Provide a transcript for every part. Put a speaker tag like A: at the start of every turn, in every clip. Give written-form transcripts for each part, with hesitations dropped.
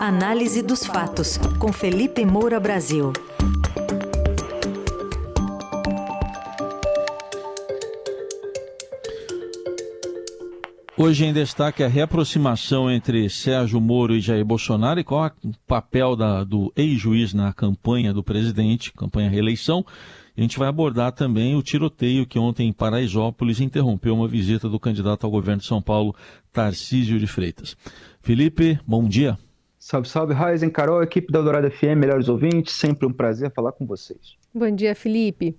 A: Análise dos fatos, com Felipe Moura Brasil.
B: Hoje em destaque a reaproximação entre Sérgio Moro e Jair Bolsonaro e qual o papel do ex-juiz na campanha do presidente, campanha reeleição. A gente vai abordar também o tiroteio que ontem em Paraisópolis interrompeu uma visita do candidato ao governo de São Paulo, Tarcísio de Freitas. Felipe, bom dia.
C: Salve, salve, Raizen, Carol, equipe da Eldorado FM, melhores ouvintes, sempre um prazer falar com vocês.
D: Bom dia, Felipe.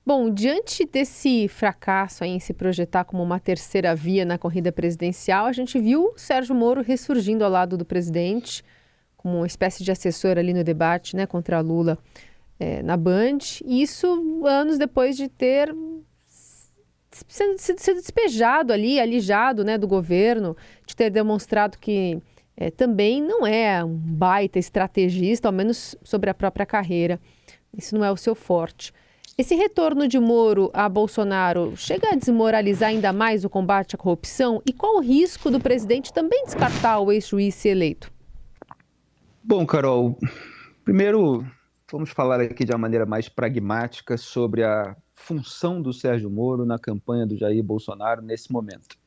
D: Bom, diante desse fracasso em se projetar como uma terceira via na corrida presidencial, a gente viu Sérgio Moro ressurgindo ao lado do presidente, como uma espécie de assessor ali no debate, né, contra Lula na Band. E isso anos depois de ter sido despejado ali, alijado, né, do governo, de ter demonstrado que também não é um baita estrategista, ao menos sobre a própria carreira. Isso não é o seu forte. Esse retorno de Moro a Bolsonaro chega a desmoralizar ainda mais o combate à corrupção? E qual o risco do presidente também descartar o ex-juiz ser eleito?
C: Bom, Carol, primeiro vamos falar aqui de uma maneira mais pragmática sobre a função do Sérgio Moro na campanha do Jair Bolsonaro nesse momento.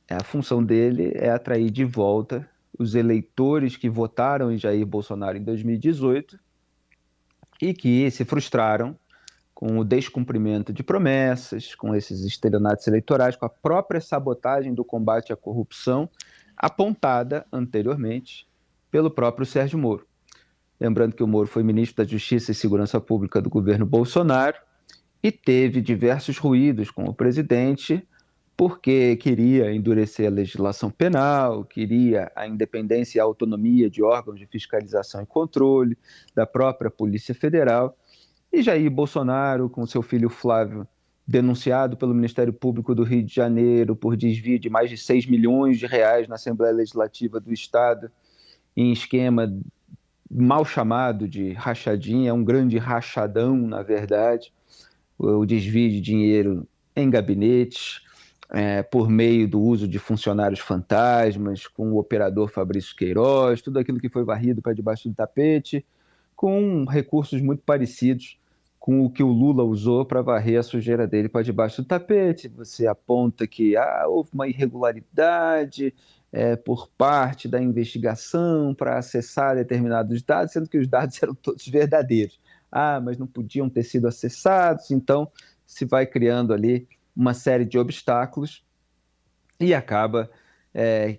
C: A função dele é atrair de volta os eleitores que votaram em Jair Bolsonaro em 2018 e que se frustraram com o descumprimento de promessas, com esses estelionatos eleitorais, com a própria sabotagem do combate à corrupção apontada anteriormente pelo próprio Sérgio Moro. Lembrando que o Moro foi ministro da Justiça e Segurança Pública do governo Bolsonaro e teve diversos ruídos com o presidente porque queria endurecer a legislação penal, queria a independência e a autonomia de órgãos de fiscalização e controle, da própria Polícia Federal. E Jair Bolsonaro, com seu filho Flávio, denunciado pelo Ministério Público do Rio de Janeiro por desvio de mais de 6 milhões de reais na Assembleia Legislativa do Estado, em esquema mal chamado de rachadinha, um grande rachadão, na verdade, o desvio de dinheiro em gabinetes, por meio do uso de funcionários fantasmas, com o operador Fabrício Queiroz, tudo aquilo que foi varrido para debaixo do tapete, com recursos muito parecidos com o que o Lula usou para varrer a sujeira dele para debaixo do tapete. Você aponta que houve uma irregularidade por parte da investigação para acessar determinados dados, sendo que os dados eram todos verdadeiros. Mas não podiam ter sido acessados, então se vai criando ali uma série de obstáculos e acaba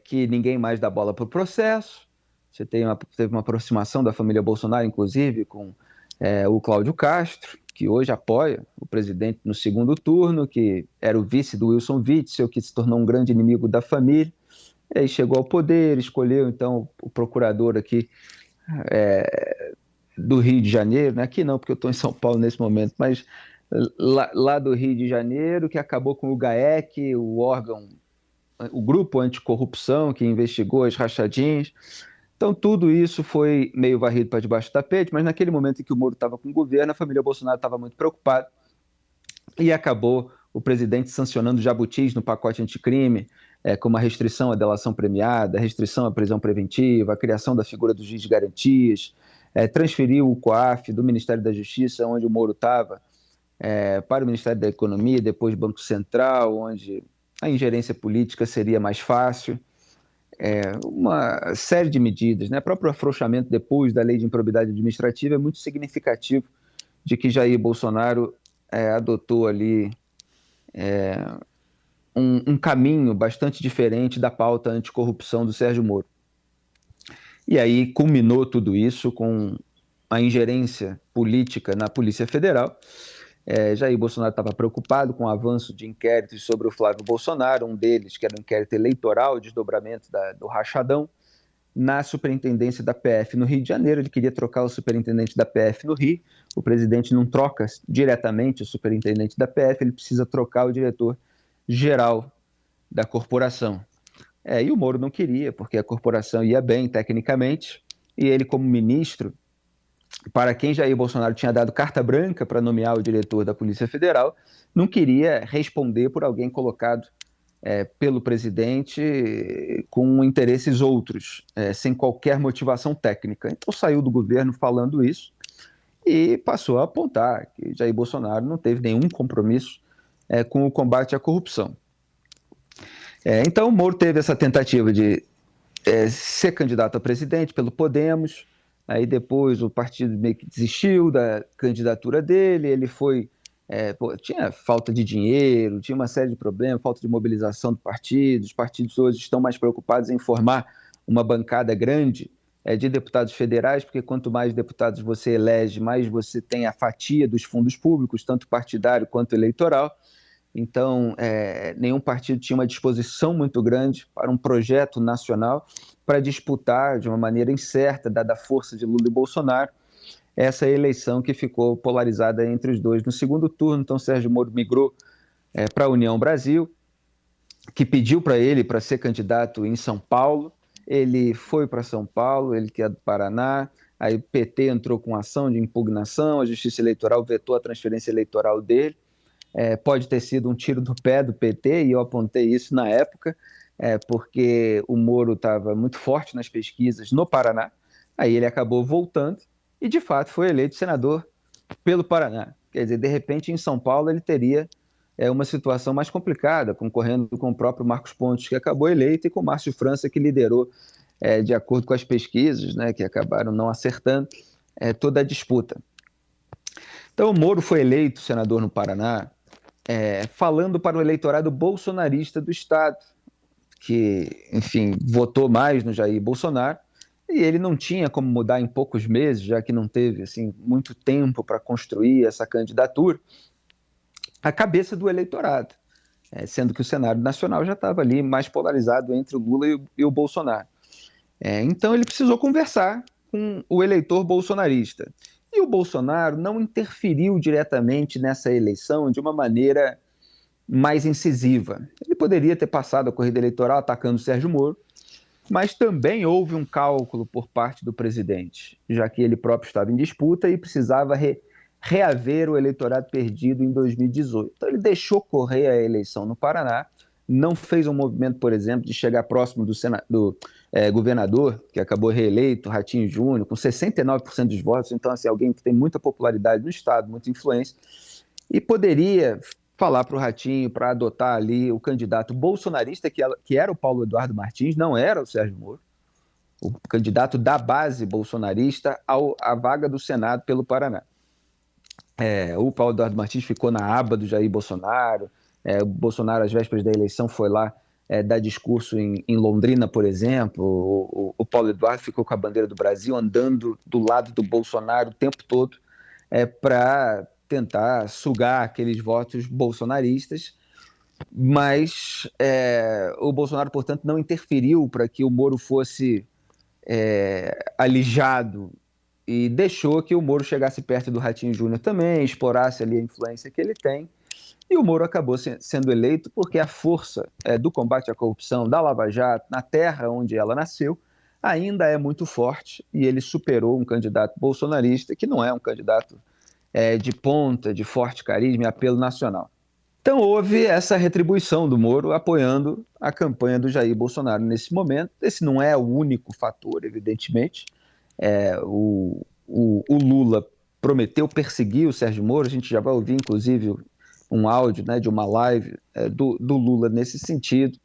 C: que ninguém mais dá bola para o processo. Você teve uma aproximação da família Bolsonaro, inclusive, com o Cláudio Castro, que hoje apoia o presidente no segundo turno, que era o vice do Wilson Witzel, que se tornou um grande inimigo da família. E aí chegou ao poder, escolheu, então, o procurador aqui do Rio de Janeiro, né? Aqui não, porque eu estou em São Paulo nesse momento, mas lá do Rio de Janeiro, que acabou com o GAEC, o grupo anticorrupção que investigou as rachadinhas. Então, tudo isso foi meio varrido para debaixo do tapete, mas naquele momento em que o Moro estava com o governo, a família Bolsonaro estava muito preocupada e acabou o presidente sancionando jabutis no pacote anticrime, como a restrição à delação premiada, restrição à prisão preventiva, a criação da figura do juiz de garantias, transferiu o COAF do Ministério da Justiça, onde o Moro estava, para o Ministério da Economia, depois Banco Central, onde a ingerência política seria mais fácil. Uma série de medidas, né? O próprio afrouxamento depois da lei de improbidade administrativa é muito significativo de que Jair Bolsonaro adotou ali um caminho bastante diferente da pauta anticorrupção do Sérgio Moro. E aí culminou tudo isso com a ingerência política na Polícia Federal. Jair Bolsonaro estava preocupado com o avanço de inquéritos sobre o Flávio Bolsonaro, um deles, que era um inquérito eleitoral, desdobramento do rachadão, na superintendência da PF no Rio de Janeiro. Ele queria trocar o superintendente da PF no Rio. O presidente não troca diretamente o superintendente da PF, ele precisa trocar o diretor-geral da corporação. E o Moro não queria, porque a corporação ia bem tecnicamente, e ele, como ministro, para quem Jair Bolsonaro tinha dado carta branca para nomear o diretor da Polícia Federal, não queria responder por alguém colocado pelo presidente com interesses outros, sem qualquer motivação técnica. Então saiu do governo falando isso e passou a apontar que Jair Bolsonaro não teve nenhum compromisso com o combate à corrupção. Então o Moro teve essa tentativa de ser candidato a presidente pelo Podemos, aí depois o partido meio que desistiu da candidatura dele, ele foi... tinha falta de dinheiro, tinha uma série de problemas, falta de mobilização do partido. Os partidos hoje estão mais preocupados em formar uma bancada grande de deputados federais, porque quanto mais deputados você elege, mais você tem a fatia dos fundos públicos, tanto partidário quanto eleitoral. Então, nenhum partido tinha uma disposição muito grande para um projeto nacional para disputar de uma maneira incerta, dada a força de Lula e Bolsonaro, essa eleição que ficou polarizada entre os dois no segundo turno. Então, Sérgio Moro migrou para a União Brasil, que pediu para ele para ser candidato em São Paulo. Ele foi para São Paulo, ele que é do Paraná, aí o PT entrou com ação de impugnação, a Justiça Eleitoral vetou a transferência eleitoral dele. Pode ter sido um tiro do pé do PT, e eu apontei isso na época, porque o Moro estava muito forte nas pesquisas no Paraná, aí ele acabou voltando, e, de fato, foi eleito senador pelo Paraná. Quer dizer, de repente, em São Paulo, ele teria uma situação mais complicada, concorrendo com o próprio Marcos Pontes, que acabou eleito, e com o Márcio França, que liderou, de acordo com as pesquisas, né, que acabaram não acertando, toda a disputa. Então, o Moro foi eleito senador no Paraná, falando para o eleitorado bolsonarista do Estado, que, enfim, votou mais no Jair Bolsonaro, e ele não tinha como mudar em poucos meses, já que não teve assim, muito tempo para construir essa candidatura, a cabeça do eleitorado, sendo que o cenário nacional já estava ali mais polarizado entre o Lula e o Bolsonaro. Então ele precisou conversar com o eleitor bolsonarista. E o Bolsonaro não interferiu diretamente nessa eleição de uma maneira mais incisiva. Ele poderia ter passado a corrida eleitoral atacando o Sérgio Moro, mas também houve um cálculo por parte do presidente, já que ele próprio estava em disputa e precisava reaver o eleitorado perdido em 2018. Então ele deixou correr a eleição no Paraná, não fez um movimento, por exemplo, de chegar próximo do governador, que acabou reeleito, Ratinho Júnior, com 69% dos votos, então assim, alguém que tem muita popularidade no Estado, muita influência, e poderia falar para o Ratinho para adotar ali o candidato bolsonarista, que era o Paulo Eduardo Martins, não era o Sérgio Moro, o candidato da base bolsonarista à vaga do Senado pelo Paraná. O Paulo Eduardo Martins ficou na aba do Jair Bolsonaro, o Bolsonaro, às vésperas da eleição, foi lá dar discurso em Londrina, por exemplo. O Paulo Eduardo ficou com a bandeira do Brasil, andando do lado do Bolsonaro o tempo todo, para tentar sugar aqueles votos bolsonaristas, mas o Bolsonaro, portanto, não interferiu para que o Moro fosse alijado e deixou que o Moro chegasse perto do Ratinho Júnior também, explorasse ali a influência que ele tem, e o Moro acabou sendo eleito porque a força do combate à corrupção da Lava Jato, na terra onde ela nasceu, ainda é muito forte, e ele superou um candidato bolsonarista que não é um candidato de ponta, de forte carisma e apelo nacional. Então houve essa retribuição do Moro apoiando a campanha do Jair Bolsonaro nesse momento. Esse não é o único fator, evidentemente. O Lula prometeu perseguir o Sérgio Moro, a gente já vai ouvir inclusive um áudio, né, de uma live do Lula nesse sentido.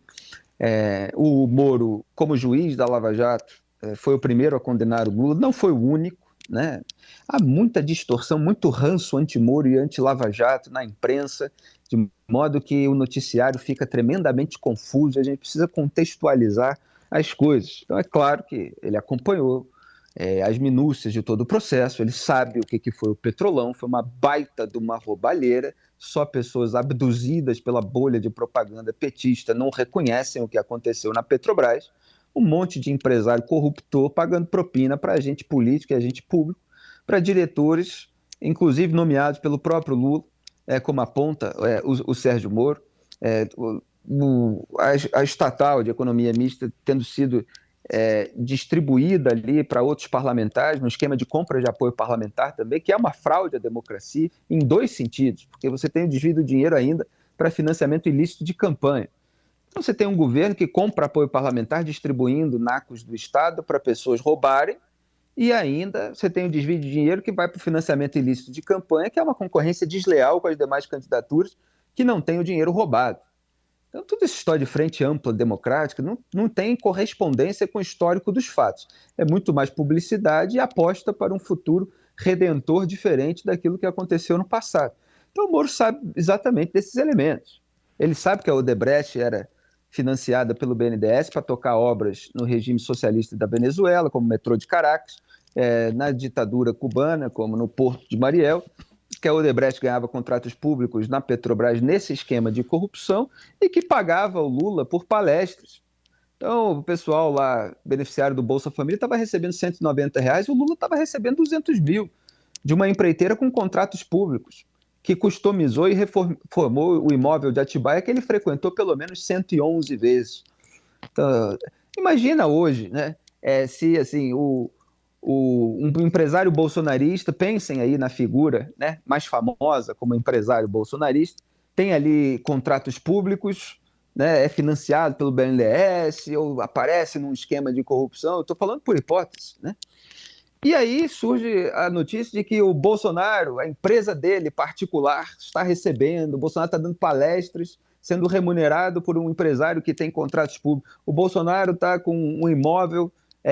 C: O Moro, como juiz da Lava Jato, foi o primeiro a condenar o Lula, não foi o único, né? Há muita distorção, muito ranço anti-Moro e anti-Lava Jato na imprensa, de modo que o noticiário fica tremendamente confuso, a gente precisa contextualizar as coisas. Então é claro que ele acompanhou as minúcias de todo o processo, ele sabe o que foi o Petrolão, foi uma baita de uma roubalheira, só pessoas abduzidas pela bolha de propaganda petista não reconhecem o que aconteceu na Petrobras, um monte de empresário corruptor pagando propina para agente político e agente público, para diretores, inclusive nomeados pelo próprio Lula, como aponta o Sérgio Moro, a estatal de economia mista tendo sido distribuída ali para outros parlamentares, no esquema de compra de apoio parlamentar também, que é uma fraude à democracia em dois sentidos, porque você tem o desvio do dinheiro ainda para financiamento ilícito de campanha. Então, você tem um governo que compra apoio parlamentar distribuindo nacos do Estado para pessoas roubarem, e ainda você tem o desvio de dinheiro que vai para o financiamento ilícito de campanha, que é uma concorrência desleal com as demais candidaturas que não têm o dinheiro roubado. Então, toda essa história de frente ampla democrática não tem correspondência com o histórico dos fatos. É muito mais publicidade e aposta para um futuro redentor diferente daquilo que aconteceu no passado. Então, o Moro sabe exatamente desses elementos. Ele sabe que a Odebrecht era financiada pelo BNDES para tocar obras no regime socialista da Venezuela, como o metrô de Caracas, na ditadura cubana, como no Porto de Mariel, que a Odebrecht ganhava contratos públicos na Petrobras nesse esquema de corrupção e que pagava o Lula por palestras. Então, o pessoal lá, beneficiário do Bolsa Família, estava recebendo R$190 e o Lula estava recebendo 200 mil de uma empreiteira com contratos públicos, que customizou e reformou o imóvel de Atibaia, que ele frequentou pelo menos 111 vezes. Então, imagina hoje, né, se assim, um empresário bolsonarista, pensem aí na figura, né, mais famosa como empresário bolsonarista, tem ali contratos públicos, né, é financiado pelo BNDES, ou aparece num esquema de corrupção, eu estou falando por hipótese, né? E aí surge a notícia de que o Bolsonaro, a empresa dele particular, está recebendo, o Bolsonaro está dando palestras, sendo remunerado por um empresário que tem contratos públicos. O Bolsonaro está com um imóvel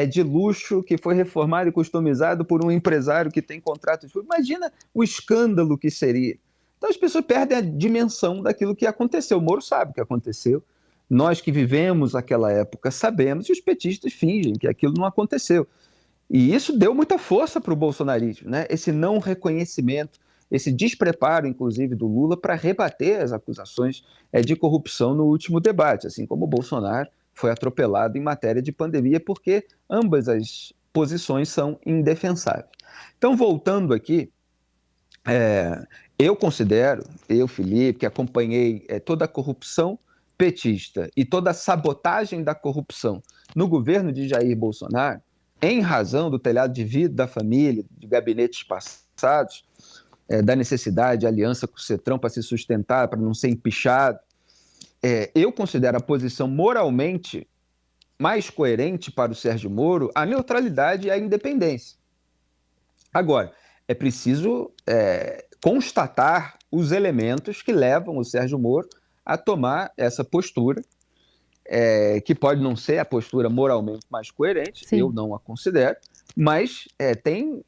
C: de luxo que foi reformado e customizado por um empresário que tem contratos públicos. Imagina o escândalo que seria. Então as pessoas perdem a dimensão daquilo que aconteceu. O Moro sabe o que aconteceu. Nós que vivemos aquela época sabemos, e os petistas fingem que aquilo não aconteceu. E isso deu muita força para o bolsonarismo, né? Esse não reconhecimento, esse despreparo, inclusive, do Lula para rebater as acusações de corrupção no último debate, assim como o Bolsonaro foi atropelado em matéria de pandemia, porque ambas as posições são indefensáveis. Então, voltando aqui, eu, Felipe, que acompanhei toda a corrupção petista e toda a sabotagem da corrupção no governo de Jair Bolsonaro, em razão do telhado de vidro da família, de gabinetes passados, da necessidade de aliança com o Cetrão para se sustentar, para não ser empichado, eu considero a posição moralmente mais coerente para o Sérgio Moro a neutralidade e a independência. Agora, é preciso constatar os elementos que levam o Sérgio Moro a tomar essa postura, que pode não ser a postura moralmente mais coerente, Sim. Eu não a considero, mas tem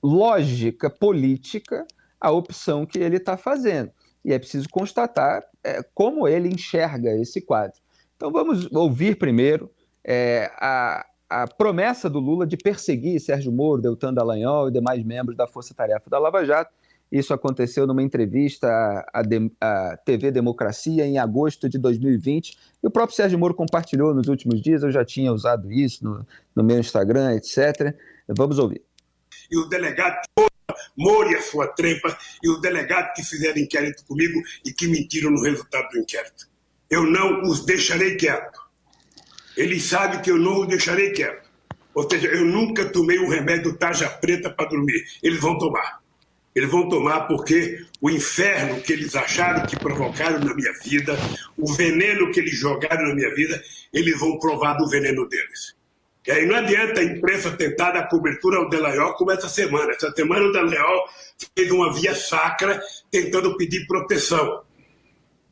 C: lógica política a opção que ele está fazendo. E é preciso constatar como ele enxerga esse quadro. Então vamos ouvir primeiro a promessa do Lula de perseguir Sérgio Moro, Deltan Dallagnol e demais membros da Força Tarefa da Lava Jato. Isso aconteceu numa entrevista à TV Democracia em agosto de 2020. E o próprio Sérgio Moro compartilhou nos últimos dias, eu já tinha usado isso no meu Instagram, etc. Vamos ouvir.
E: E o delegado Moro e a sua trempa, e o delegado que fizeram inquérito comigo e que mentiram no resultado do inquérito. Eu não os deixarei quieto. Eles sabem que eu não os deixarei quieto. Ou seja, eu nunca tomei um remédio tarja preta para dormir. Eles vão tomar. Eles vão tomar porque o inferno que eles acharam que provocaram na minha vida, o veneno que eles jogaram na minha vida, eles vão provar do veneno deles. E aí não adianta a imprensa tentar dar cobertura ao Dallagnol como essa semana. Essa semana o Dallagnol fez uma via sacra tentando pedir proteção.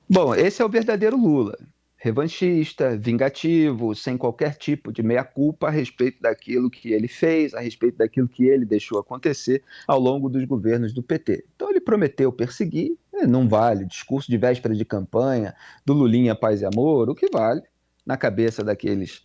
C: Bom, esse é o verdadeiro Lula. Revanchista, vingativo, sem qualquer tipo de meia-culpa a respeito daquilo que ele fez, a respeito daquilo que ele deixou acontecer ao longo dos governos do PT. Então ele prometeu perseguir, não vale. Discurso de véspera de campanha, do Lulinha Paz e Amor, o que vale na cabeça daqueles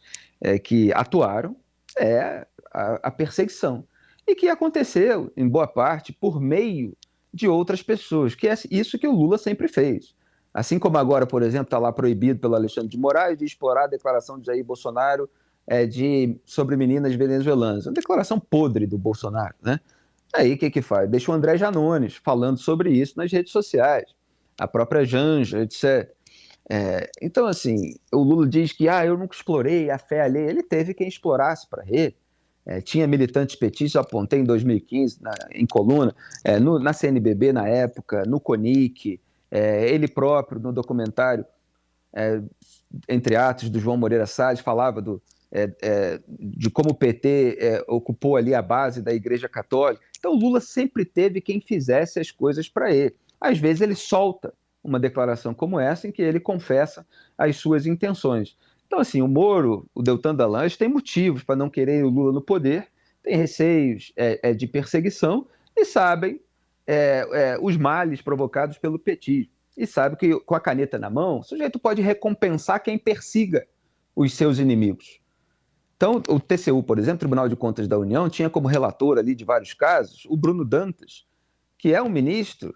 C: que atuaram é a perseguição. E que aconteceu, em boa parte, por meio de outras pessoas, que é isso que o Lula sempre fez. Assim como agora, por exemplo, está lá proibido pelo Alexandre de Moraes de explorar a declaração de Jair Bolsonaro sobre meninas venezuelanas. Uma declaração podre do Bolsonaro, né? Aí o que faz? Deixa o André Janones falando sobre isso nas redes sociais. A própria Janja, etc. Então, assim, o Lula diz que eu nunca explorei a fé alheia. Ele teve quem explorasse para ele. Tinha militantes petistas, eu apontei em 2015, em coluna, na CNBB na época, no CONIC, ele próprio, no documentário entre atos do João Moreira Salles, falava de como o PT ocupou ali a base da Igreja Católica. Então, o Lula sempre teve quem fizesse as coisas para ele. Às vezes, ele solta uma declaração como essa, em que ele confessa as suas intenções. Então, assim, o Moro, o Deltan Dallagnol, tem motivos para não querer o Lula no poder, tem receios de perseguição e sabem os males provocados pelo petismo. E sabe que, com a caneta na mão, o sujeito pode recompensar quem persiga os seus inimigos. Então, o TCU, por exemplo, Tribunal de Contas da União, tinha como relator ali de vários casos o Bruno Dantas, que é um ministro,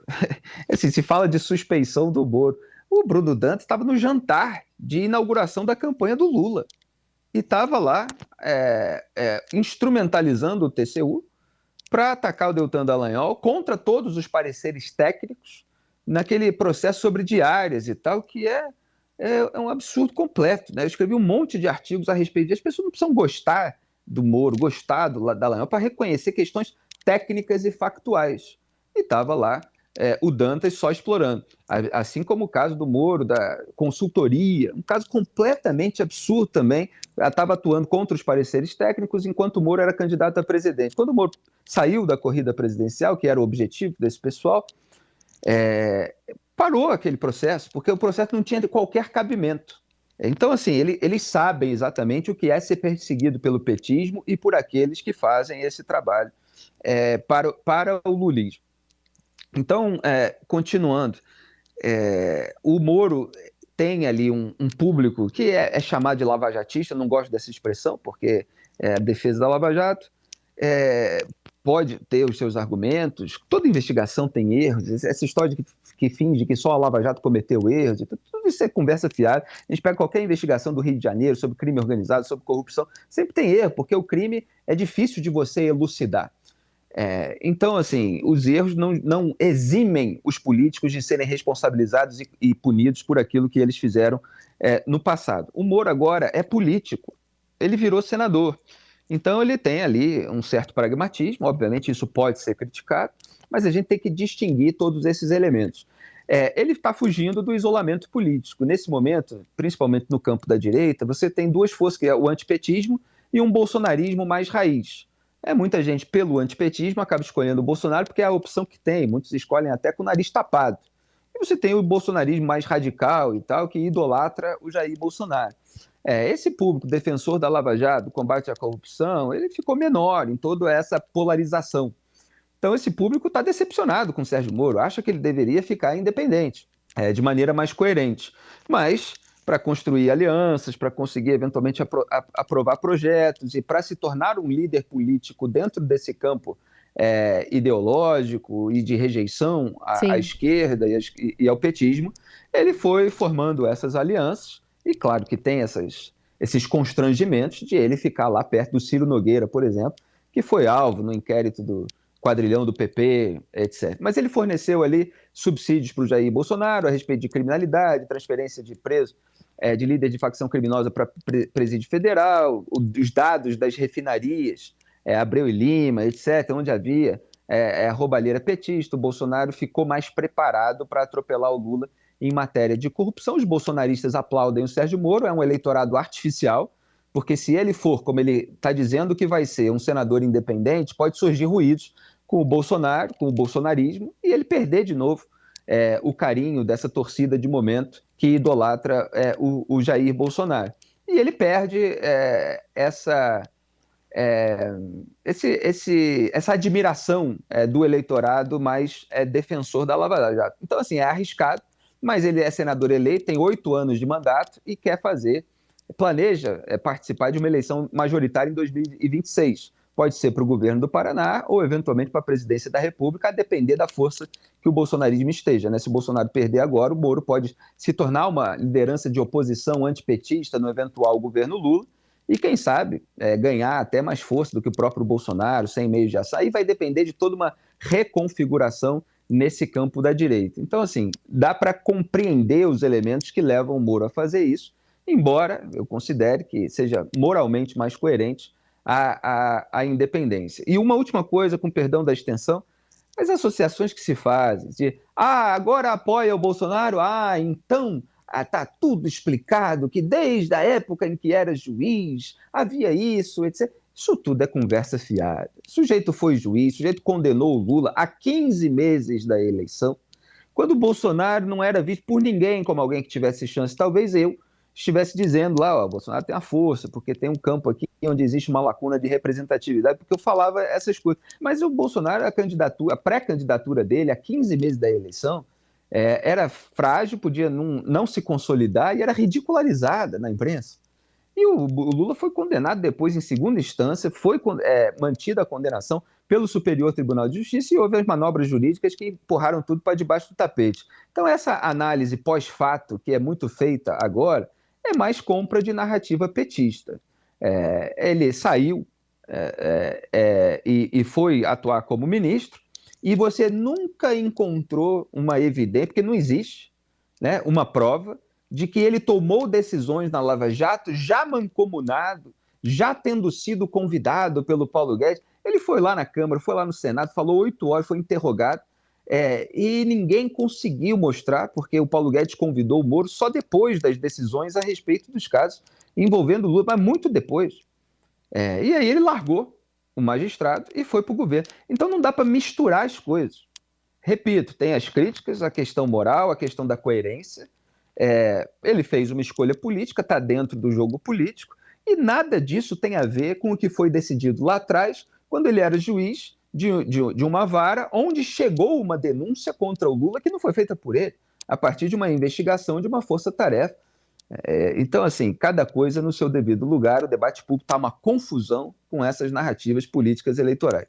C: assim, se fala de suspeição do Moro. O Bruno Dantas estava no jantar de inauguração da campanha do Lula e estava lá instrumentalizando o TCU para atacar o Deltan Dallagnol contra todos os pareceres técnicos naquele processo sobre diárias e tal, que é um absurdo completo, né? Eu escrevi um monte de artigos a respeito disso. As pessoas não precisam gostar do Moro, gostar do Dallagnol para reconhecer questões técnicas e factuais. E estava lá o Dantas só explorando. Assim como o caso do Moro, da consultoria, um caso completamente absurdo também. Estava atuando contra os pareceres técnicos enquanto o Moro era candidato a presidente. Quando o Moro saiu da corrida presidencial, que era o objetivo desse pessoal, parou aquele processo, porque o processo não tinha qualquer cabimento. Então, assim, eles sabem exatamente o que é ser perseguido pelo petismo e por aqueles que fazem esse trabalho para o lulismo. Então, continuando, o Moro tem ali um público que é chamado de lavajatista, não gosto dessa expressão, porque é a defesa da Lava Jato, pode ter os seus argumentos, toda investigação tem erros, essa história que finge que só a Lava Jato cometeu erros, tudo isso é conversa fiada. A gente pega qualquer investigação do Rio de Janeiro sobre crime organizado, sobre corrupção, sempre tem erro, porque o crime é difícil de você elucidar. Então, assim, os erros não eximem os políticos de serem responsabilizados e punidos por aquilo que eles fizeram no passado. O Moro agora é político, ele virou senador. Então, ele tem ali um certo pragmatismo, obviamente isso pode ser criticado, mas a gente tem que distinguir todos esses elementos. Ele está fugindo do isolamento político. Nesse momento, principalmente no campo da direita, você tem duas forças, que é o antipetismo e um bolsonarismo mais raiz. Muita gente, pelo antipetismo, acaba escolhendo o Bolsonaro porque é a opção que tem, muitos escolhem até com o nariz tapado. E você tem o bolsonarismo mais radical e tal, que idolatra o Jair Bolsonaro. Esse público defensor da Lava Jato, do combate à corrupção, ele ficou menor em toda essa polarização. Então esse público está decepcionado com o Sérgio Moro, acha que ele deveria ficar independente, de maneira mais coerente. Mas, para construir alianças, para conseguir eventualmente aprovar projetos e para se tornar um líder político dentro desse campo ideológico e de rejeição à esquerda e ao petismo, ele foi formando essas alianças. E claro que tem esses constrangimentos de ele ficar lá perto do Ciro Nogueira, por exemplo, que foi alvo no inquérito do quadrilhão do PP, etc. Mas ele forneceu ali subsídios para o Jair Bolsonaro a respeito de criminalidade, transferência de preso, de líder de facção criminosa para presídio federal, os dados das refinarias, Abreu e Lima, etc., onde havia a roubalheira petista. O Bolsonaro ficou mais preparado para atropelar o Lula em matéria de corrupção. Os bolsonaristas aplaudem o Sérgio Moro, é um eleitorado artificial, porque se ele for, como ele está dizendo que vai ser, um senador independente, pode surgir ruídos com o Bolsonaro, com o bolsonarismo, e ele perder de novo o carinho dessa torcida de momento que idolatra o Jair Bolsonaro. E ele perde essa admiração do eleitorado mais defensor da Lava Jato. Então, assim, é arriscado, mas ele é senador eleito, tem 8 anos de mandato e planeja participar de uma eleição majoritária em 2026. Pode ser para o governo do Paraná ou, eventualmente, para a presidência da República, a depender da força que o bolsonarismo esteja, né? Se o Bolsonaro perder agora, o Moro pode se tornar uma liderança de oposição antipetista no eventual governo Lula e, quem sabe, ganhar até mais força do que o próprio Bolsonaro, sem meios de ação. Aí vai depender de toda uma reconfiguração nesse campo da direita. Então, assim, dá para compreender os elementos que levam o Moro a fazer isso, embora eu considere que seja moralmente mais coerente a independência. E uma última coisa, com perdão da extensão, as associações que se fazem de agora apoia o Bolsonaro, então está tudo explicado, que desde a época em que era juiz havia isso, etc. Isso tudo é conversa fiada. O sujeito foi juiz, o sujeito condenou o Lula há 15 meses da eleição, quando o Bolsonaro não era visto por ninguém como alguém que tivesse chance. Talvez eu estivesse dizendo lá, ó, o Bolsonaro tem a força, porque tem um campo aqui onde existe uma lacuna de representatividade, porque eu falava essas coisas. Mas o Bolsonaro, a pré-candidatura dele, há 15 meses da eleição, era frágil, podia não se consolidar e era ridicularizada na imprensa. E o Lula foi condenado depois, em segunda instância, foi mantida a condenação pelo Superior Tribunal de Justiça e houve as manobras jurídicas que empurraram tudo para debaixo do tapete. Então, essa análise pós-fato, que é muito feita agora, é mais compra de narrativa petista. Ele saiu e foi atuar como ministro, e você nunca encontrou uma evidência, porque não existe, né, uma prova de que ele tomou decisões na Lava Jato já mancomunado, já tendo sido convidado pelo Paulo Guedes. Ele foi lá na Câmara, foi lá no Senado, falou 8 horas, foi interrogado, e ninguém conseguiu mostrar, porque o Paulo Guedes convidou o Moro só depois das decisões a respeito dos casos envolvendo o Lula, mas muito depois. E aí ele largou o magistrado e foi para o governo. Então não dá para misturar as coisas. Repito, tem as críticas, a questão moral, a questão da coerência. Ele fez uma escolha política, está dentro do jogo político, e nada disso tem a ver com o que foi decidido lá atrás, quando ele era juiz de uma vara, onde chegou uma denúncia contra o Lula que não foi feita por ele, a partir de uma investigação de uma força-tarefa. Então, assim, cada coisa no seu devido lugar, o debate público está uma confusão com essas narrativas políticas eleitorais.